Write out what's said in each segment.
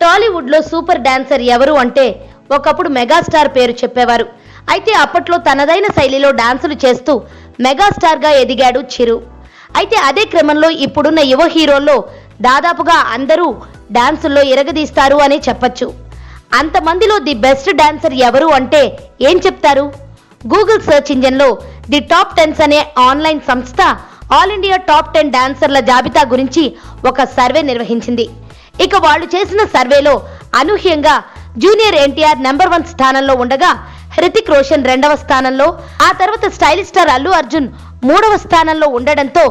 టాలీవుడ్ లో super dancer ఎవరు అంటే ఒకప్పుడు మెగాస్టార్ పేరు చెప్పేవారు. అయితే అప్పట్లో తనదైన శైలిలో డాన్సులు చేస్తూ మెగాస్టార్ గా ఎదిగాడు చిరు. అయితే అదే క్రమంలో ఇప్పుడున్న యువ హీరోల్లో దాదాపుగా అందరూ డాన్సుల్లో ఇరగదీస్తారు అని చెప్పొచ్చు. అంతమందిలో ది బెస్ట్ డాన్సర్ ఎవరు అంటే ఏం చెప్తారు? గూగుల్ సెర్చ్ ఇంజిన్లో ది టాప్ 10 అనే ఆన్లైన్ సంస్థ ఆల్ ఇండియా టాప్ 10 డాన్సర్ల జాబితా గురించి ఒక సర్వే నిర్వహించింది. ఇక వాళ్ళు చేసిన సర్వేలో అనూహ్యంగా జూనియర్ ఎన్టీఆర్ నెంబర్ 1 స్థానంలో ఉండగా హృతిక్ రోషన్ 2వ స్థానంలో, ఆ తర్వాత స్టైలిష్ స్టార్ అల్లు అర్జున్ 3వ స్థానంలో ఉండడంతో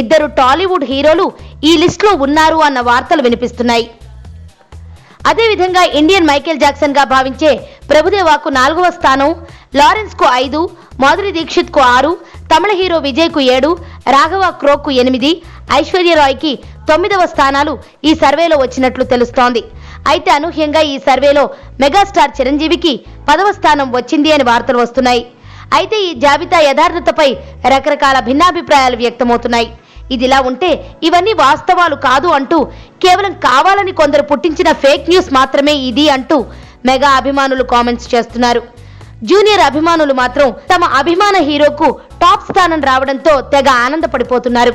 ఇద్దరు టాలీవుడ్ హీరోలు ఈ లిస్ట్ లో ఉన్నారు అన్న వార్తలు వినిపిస్తున్నాయి. అదేవిధంగా ఇండియన్ మైకేల్ జాక్సన్ గా భావించే ప్రభుదేవాకు 4వ స్థానం, లారెన్స్ కు 5, మాధురి దీక్షిత్ కు 6, తమిళ హీరో విజయ్ కు 7, రాఘవ క్రోక్ కు 8, ఐశ్వర్యరాయ్కి 9వ స్థానాలు ఈ సర్వేలో వచ్చినట్లు తెలుస్తోంది. అయితే అనూహ్యంగా ఈ సర్వేలో మెగాస్టార్ చిరంజీవికి 10వ స్థానం వచ్చింది అని వార్తలు వస్తున్నాయి. అయితే ఈ జాబితా యథార్థతపై రకరకాల భిన్నాభిప్రాయాలు వ్యక్తమవుతున్నాయి. ఇదిలా ఉంటే ఇవన్నీ వాస్తవాలు కాదు అంటూ, కేవలం కావాలని కొందరు పుట్టించిన ఫేక్ న్యూస్ మాత్రమే ఇది అంటూ మెగా అభిమానులు కామెంట్స్ చేస్తున్నారు. జూనియర్ అభిమానులు మాత్రం తమ అభిమాన హీరోకు టాప్ స్థానం రావడంతో తెగ ఆనందపడిపోతున్నారు.